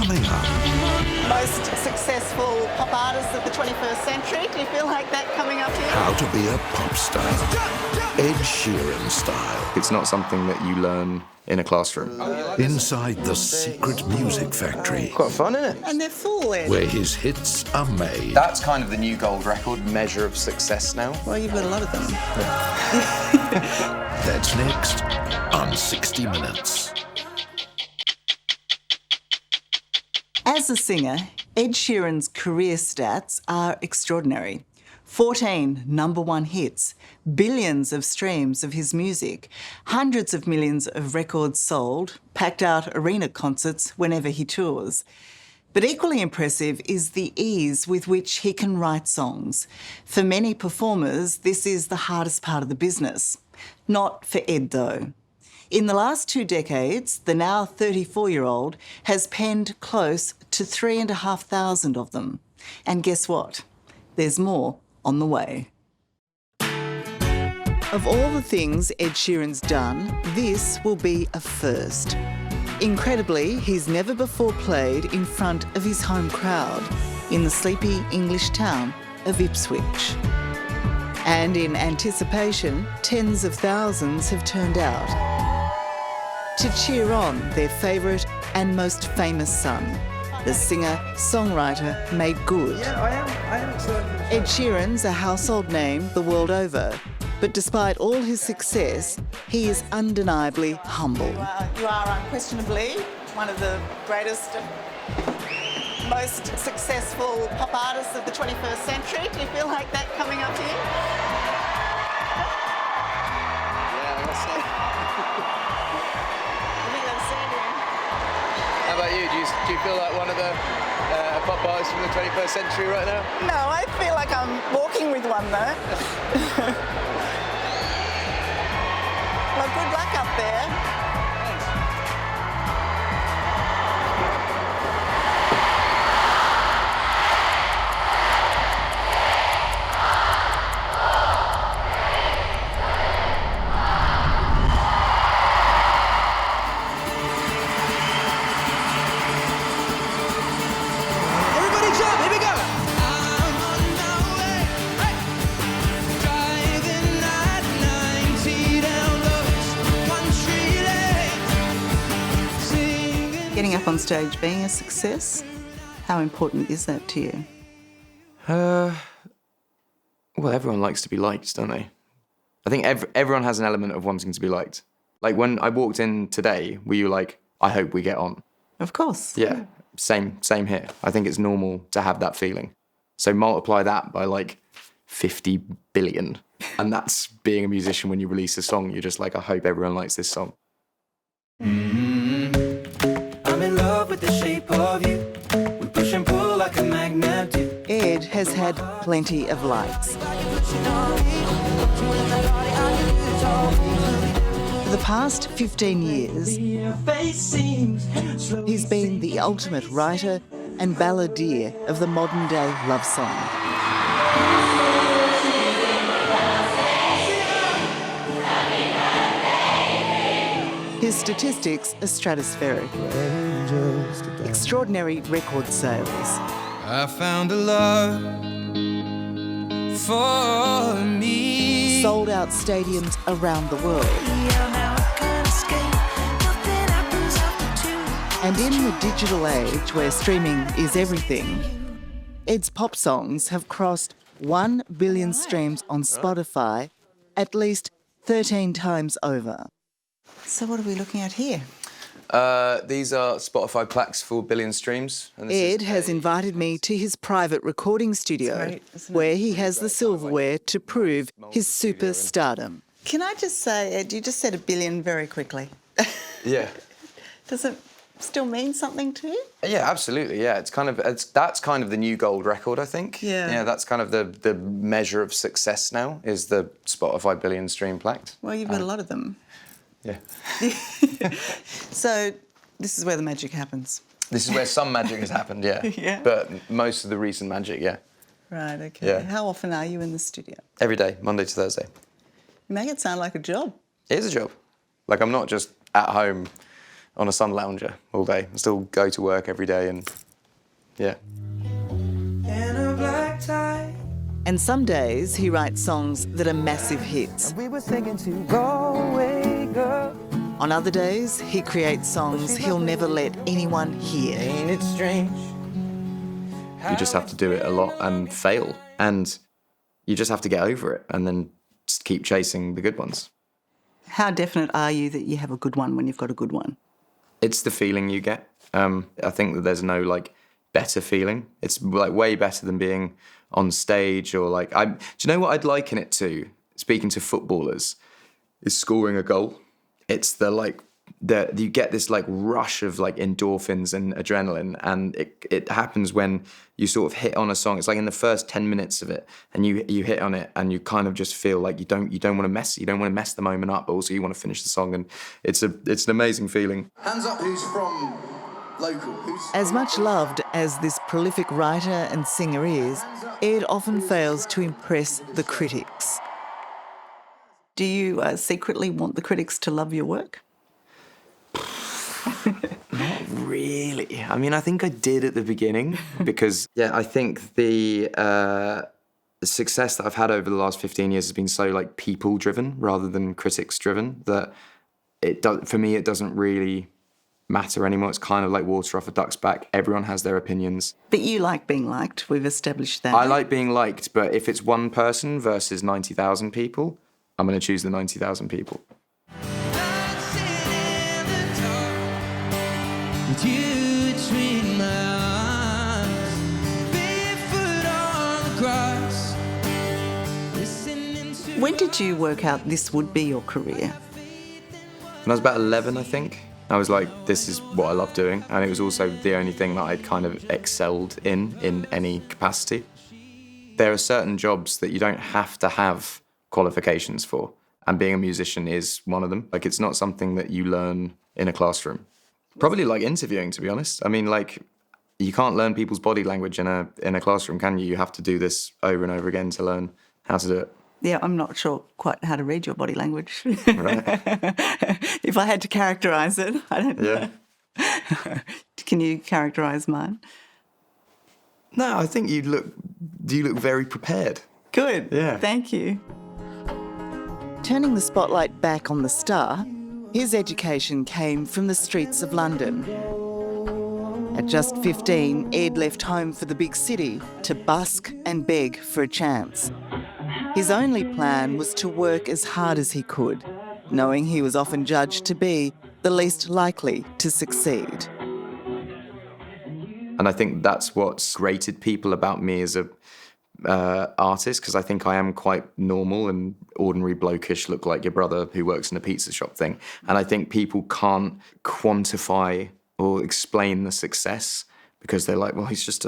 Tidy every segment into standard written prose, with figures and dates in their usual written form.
Coming up. Most successful pop artists of the 21st century. Do you feel like that coming up here? How to be a pop star. Ed Sheeran style. It's not something that you learn in a classroom. Inside the secret music factory. Quite fun, isn't it? And they're full, Ed. Where his hits are made. That's kind of the new gold record measure of success now. Well, you've got a lot of them. That's next on 60 Minutes. As a singer, Ed Sheeran's career stats are extraordinary. 14 #1 hits, billions of streams of his music, hundreds of millions of records sold, packed out arena concerts whenever he tours. But equally impressive is the ease with which he can write songs. For many performers, this is the hardest part of the business. Not for Ed, though. In the last 2 decades, the now 34-year-old has penned close to 3,500 of them. And guess what? There's more on the way. Of all the things Ed Sheeran's done, this will be a first. Incredibly, he's never before played in front of his home crowd in the sleepy English town of Ipswich. And in anticipation, tens of thousands have turned out to cheer on their favourite and most famous son, the singer-songwriter made good. Yeah, I am excited. Ed Sheeran's a household name the world over, but despite all his success, he is undeniably humble. You are unquestionably one of the greatest and most successful pop artists of the 21st century. Do you feel like that coming up here? Yeah, that's it. I think that's it, yeah. How about you? Do you feel like one of the pop artists from the 21st century right now? No, I feel like I'm walking with one though. Well, good luck up there. Everybody jump, here we go. Getting up on stage being a success, how important is that to you? Well, everyone likes to be liked, don't they? I think everyone has an element of wanting to be liked. Like when I walked in today, were you like, I hope we get on? Of course. Yeah, same here. I think it's normal to have that feeling. So multiply that by like 50 billion. And that's being a musician when you release a song. You're just like, I hope everyone likes this song. I'm in love with the shape of you. We push and pull like a magnet do. Ed has had plenty of likes. For the past 15 years, he's been the ultimate writer and balladeer of the modern-day love song. His statistics are stratospheric. Extraordinary record sales. I found a love for me. Sold out stadiums around the world. And in the digital age where streaming is everything, Ed's pop songs have crossed 1 billion streams on Spotify at least 13 times over. So what are we looking at here? These are Spotify plaques for billion streams. And Ed has invited me to his private recording studio, where he has the silverware to prove his superstardom. Can I just say, Ed, you just said 1 billion very quickly. Yeah. Does it still mean something to you? Yeah, absolutely. Yeah, that's kind of the new gold record, I think. Yeah. Yeah, that's kind of the measure of success now is the Spotify billion stream plaque. Well, you've got a lot of them. Yeah. So this is where the magic happens. This is where some magic has happened, yeah. Yeah. But most of the recent magic, yeah. Right, okay. Yeah. How often are you in the studio? Every day, Monday to Thursday. You make it sound like a job. It is a job. Like I'm not just at home on a sun lounger all day. I still go to work every day and, yeah. And a black tie. And some days he writes songs that are massive hits. We were singing to go away, girl. On other days, he creates songs he'll never let anyone hear. Ain't it strange? You just have to do it a lot and fail. And you just have to get over it and then just keep chasing the good ones. How definite are you that you have a good one when you've got a good one? It's the feeling you get. I think that there's no like better feeling. It's like way better than being on stage or like, do you know what I'd liken it to, speaking to footballers, is scoring a goal. It's you get this like rush of like endorphins and adrenaline, and it happens when you sort of hit on a song. It's like in the first 10 minutes of it, and you hit on it, and you kind of just feel like you don't want to mess the moment up, but also you want to finish the song, and it's an amazing feeling. Hands up, who's from local? As much loved as this prolific writer and singer is, Ed often fails to impress the critics. Do you secretly want the critics to love your work? Not really. I mean, I think I did at the beginning because, yeah, I think the success that I've had over the last 15 years has been so like people-driven rather than critics-driven that for me it doesn't really matter anymore. It's kind of like water off a duck's back. Everyone has their opinions. But you like being liked. We've established that. I like being liked, but if it's one person versus 90,000 people, I'm going to choose the 90,000 people. When did you work out this would be your career? When I was about 11, I think, I was like, this is what I love doing. And it was also the only thing that I'd kind of excelled in any capacity. There are certain jobs that you don't have to have qualifications for. And being a musician is one of them. Like, it's not something that you learn in a classroom. Probably like interviewing, to be honest. I mean, like, you can't learn people's body language in a classroom, can you? You have to do this over and over again to learn how to do it. Yeah, I'm not sure quite how to read your body language. Right. If I had to characterise it, I don't know. Yeah. Can you characterise mine? No, I think you look very prepared. Good. Yeah. Thank you. Turning the spotlight back on the star, his education came from the streets of London. At just 15, Ed left home for the big city to busk and beg for a chance. His only plan was to work as hard as he could, knowing he was often judged to be the least likely to succeed. And I think that's what's grated people about me as a artist, because I think I am quite normal and ordinary blokish, look like your brother who works in a pizza shop thing. And I think people can't quantify or explain the success because they're like, well, it's just,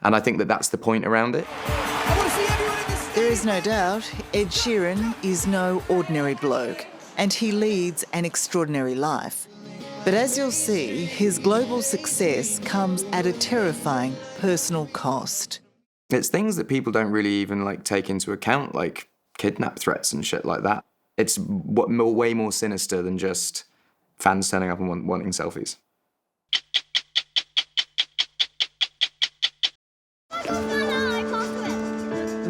and I think that that's the point around it. There is no doubt Ed Sheeran is no ordinary bloke, and he leads an extraordinary life. But as you'll see, his global success comes at a terrifying personal cost. It's things that people don't really even like take into account, like kidnap threats and shit like that. It's way more sinister than just fans turning up and wanting selfies.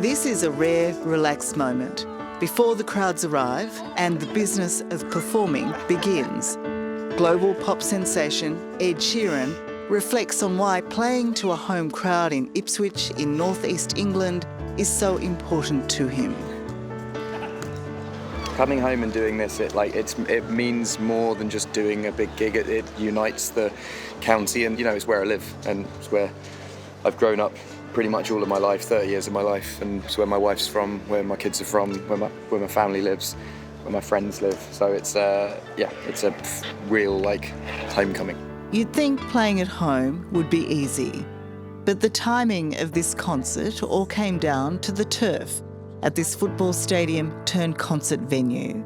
This is a rare, relaxed moment before the crowds arrive and the business of performing begins. Global pop sensation Ed Sheeran reflects on why playing to a home crowd in Ipswich in northeast England is so important to him. Coming home and doing this, it means more than just doing a big gig. It unites the county, and it's where I live, and it's where I've grown up pretty much all of my life, 30 years of my life, and it's where my wife's from, where my kids are from, where my family lives, where my friends live. So it's a real homecoming. You'd think playing at home would be easy, but the timing of this concert all came down to the turf at this football stadium turned concert venue.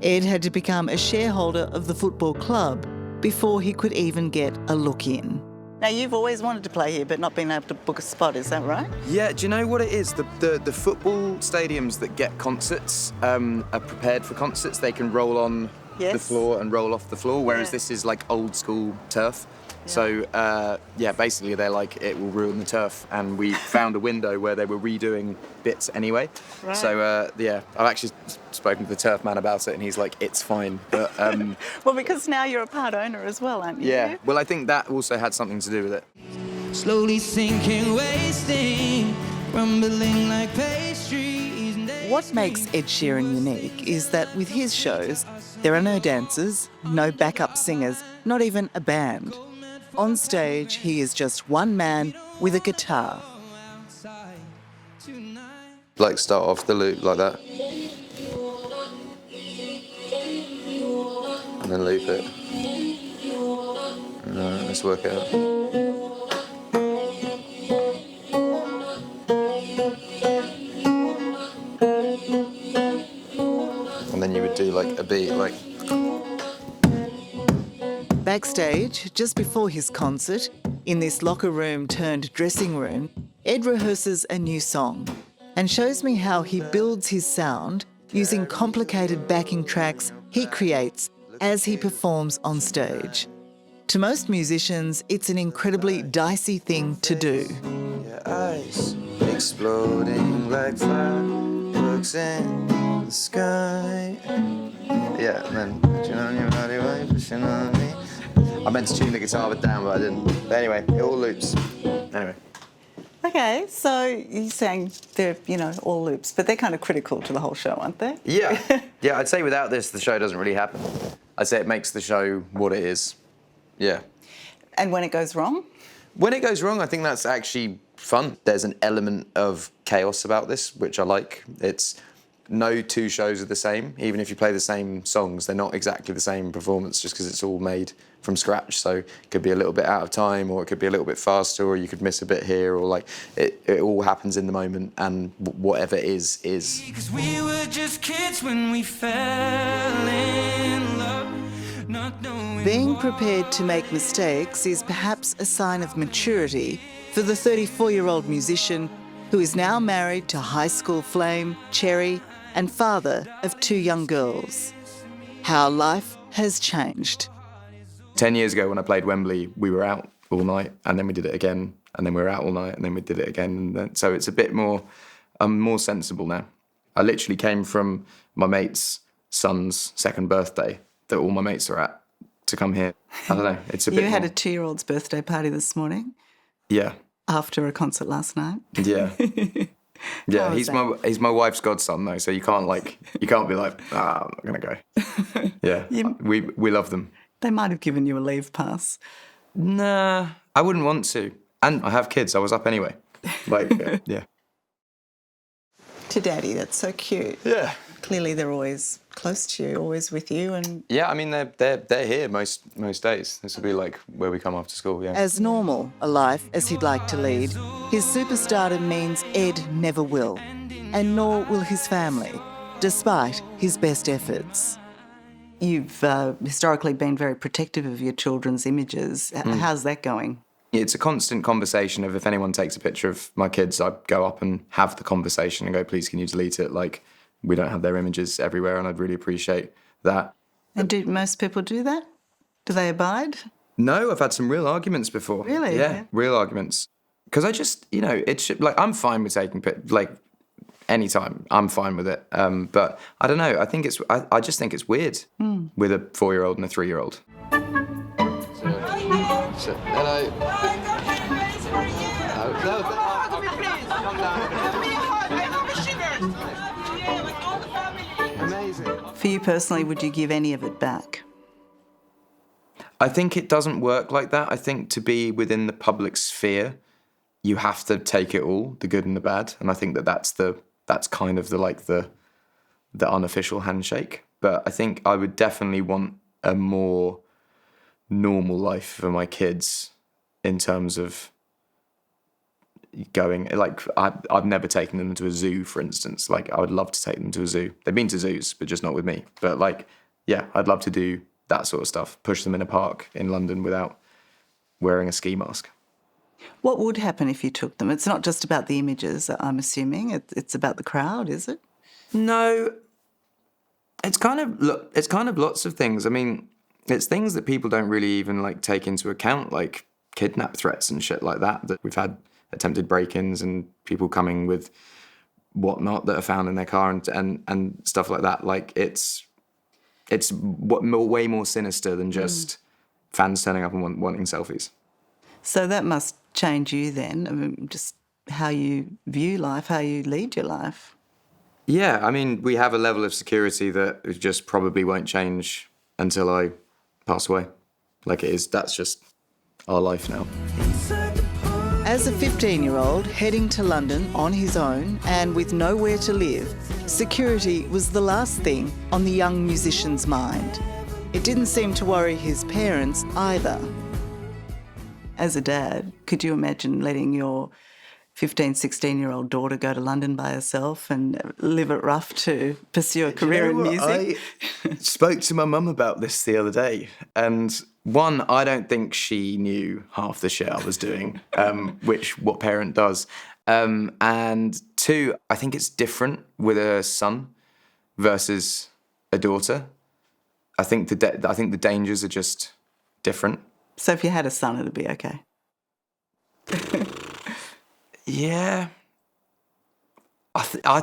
Ed had to become a shareholder of the football club before he could even get a look in. Now, you've always wanted to play here but not been able to book a spot, is that right? Yeah, do you know what it is? The football stadiums that get concerts are prepared for concerts. They can roll on Yes. the floor and roll off the floor, whereas Yeah. this is like old school turf. So, basically they're like, it will ruin the turf. And we found a window where they were redoing bits anyway. Right. So, I've actually spoken to the turf man about it and he's like, it's fine. But, Well, because now you're a part owner as well, aren't you? yeah, well, I think that also had something to do with it. Slowly sinking, wasting, crumbling like pastries. What makes Ed Sheeran unique is that with his shows, there are no dancers, no backup singers, not even a band. On stage, he is just one man with a guitar. Like start off the loop like that. And then loop it. Let's work it out. And then you would do like a beat, like. Backstage, just before his concert, in this locker room turned dressing room, Ed rehearses a new song and shows me how he builds his sound using complicated backing tracks he creates as he performs on stage. To most musicians, it's an incredibly dicey thing to do. Your eyes exploding like fireworks in the sky. Yeah, and then pushing on your body while you're pushing on me. I meant to tune the guitar bit down, but I didn't. But anyway, it all loops. Anyway. Okay, so you're saying they're, all loops, but they're kind of critical to the whole show, aren't they? Yeah. Yeah, I'd say without this, the show doesn't really happen. I'd say it makes the show what it is. Yeah. And when it goes wrong? When it goes wrong, I think that's actually fun. There's an element of chaos about this, which I like. It's no two shows are the same. Even if you play the same songs, they're not exactly the same performance just because it's all made from scratch. So it could be a little bit out of time, or it could be a little bit faster, or you could miss a bit here, or like it all happens in the moment, and whatever is. Cause we were just kids when we fell in love, not knowing Being prepared to make mistakes is perhaps a sign of maturity for the 34-year-old musician who is now married to high school flame, Cherry, and father of 2 young girls. How life has changed. 10 years ago when I played Wembley, we were out all night, and then we did it again, and then we were out all night, and then we did it again. And then, so it's a bit more, I'm more sensible now. I literally came from my mate's son's 2nd birthday that all my mates are at to come here. I don't know, it's a bit You had more, a 2-year-old's birthday party this morning yeah, after a concert last night. yeah. Yeah, was he's my wife's godson though, so you can't be like, I'm not gonna go. Yeah, we love them. They might have given you a leave pass. Nah, I wouldn't want to. And I have kids, I was up anyway. Like, yeah. To Daddy, that's so cute. Yeah. Clearly they're always close to you, always with you. And Yeah, I mean, they're here most days. This will be like where we come after school, yeah. as normal a life as he'd like to lead, his superstardom means Ed never will, and nor will his family, despite his best efforts. You've historically been very protective of your children's images. How's that going? It's a constant conversation of if anyone takes a picture of my kids, I go up and have the conversation and go, please, can you delete it? Like, we don't have their images everywhere, and I'd really appreciate that. And do most people do that? Do they abide? No, I've had some real arguments before. Really? Yeah, real arguments. Because I just, it should, like, I'm fine with taking pictures, like, anytime, I'm fine with it. But I don't know, I just think it's weird with a 4-year-old and a 3-year-old. Hello. For you personally, would you give any of it back? I think it doesn't work like that. I think to be within the public sphere, you have to take it all, the good and the bad. And I think that's kind of the unofficial handshake. But I think I would definitely want a more normal life for my kids in terms of going, like, I've never taken them to a zoo, for instance. Like, I would love to take them to a zoo. They've been to zoos, but just not with me. But, like, yeah, I'd love to do that sort of stuff. Push them in a park in London without wearing a ski mask. What would happen if you took them? It's not just about the images, I'm assuming. It's about the crowd, is it? No, It's kind of lots of things. I mean, it's things that people don't really even like take into account, like kidnap threats and shit like that. That we've had attempted break-ins and people coming with whatnot that are found in their car and stuff like that. Like it's way more sinister than just fans turning up and wanting selfies. So that must change you then, I mean, just how you view life, how you lead your life. Yeah, I mean, we have a level of security that just probably won't change until I pass away. Like it is, that's just our life now. As a 15-year-old heading to London on his own and with nowhere to live, security was the last thing on the young musician's mind. It didn't seem to worry his parents either. As a dad, could you imagine letting your 15, 16-year-old daughter go to London by herself and live it rough to pursue a career in music? I spoke to my mum about this the other day, and one, I don't think she knew half the shit I was doing, what parent does. And two, I think it's different with a son versus a daughter. I think the dangers are just different. So if you had a son, it'd be okay. Yeah. I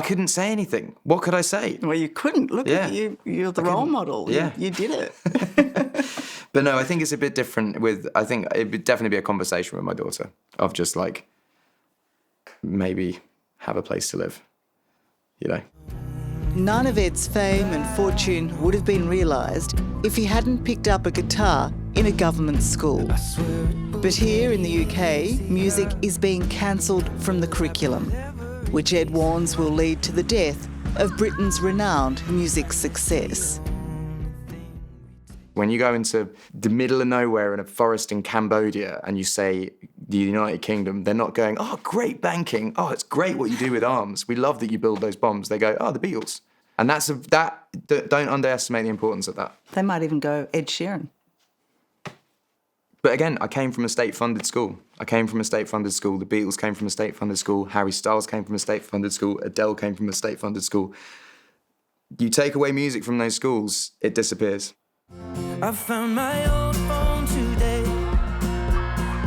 couldn't say anything. What could I say? Well, you couldn't. Look at you. You're the role model. Yeah. You did it. But no, I think it's a bit different I think it would definitely be a conversation with my daughter of just like, maybe have a place to live, you know? None of Ed's fame and fortune would have been realised if he hadn't picked up a guitar in a government school. But here in the UK, music is being cancelled from the curriculum, which Ed warns will lead to the death of Britain's renowned music success. When you go into the middle of nowhere in a forest in Cambodia and you say the United Kingdom, they're not going, oh, great banking. Oh, it's great what you do with arms. We love that you build those bombs. They go, oh, the Beatles. And don't underestimate the importance of that. They might even go Ed Sheeran. But again, I came from a state-funded school. The Beatles came from a state-funded school. Harry Styles came from a state-funded school. Adele came from a state-funded school. You take away music from those schools, it disappears. I found my old phone today.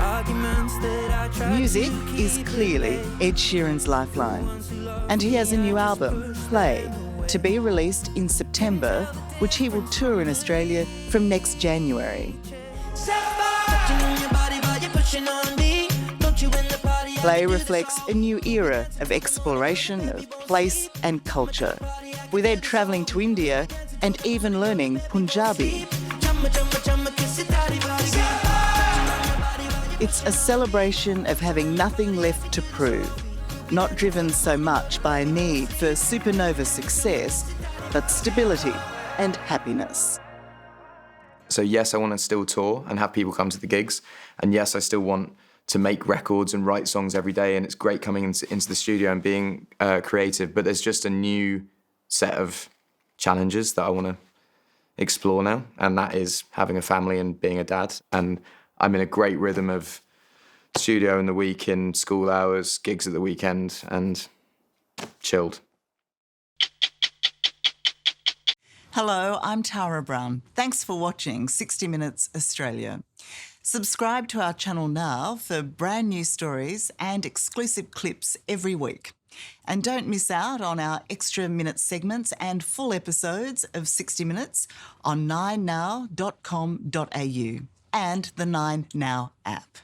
Arguments that I tried. Music is clearly Ed Sheeran's lifeline. And he has a new album, Play, to be released in September, which he will tour in Australia from next January. Play reflects a new era of exploration of place and culture, with Ed travelling to India and even learning Punjabi. It's a celebration of having nothing left to prove, not driven so much by a need for supernova success, but stability and happiness. So yes, I want to still tour and have people come to the gigs. And yes, I still want to make records and write songs every day. And it's great coming into the studio and being creative. But there's just a new set of challenges that I want to explore now. And that is having a family and being a dad. And I'm in a great rhythm of studio in the week, in school hours, gigs at the weekend, and chilled. Hello, I'm Tara Brown. Thanks for watching 60 Minutes Australia. Subscribe to our channel now for brand new stories and exclusive clips every week. And don't miss out on our extra minute segments and full episodes of 60 Minutes on 9now.com.au and the 9Now app.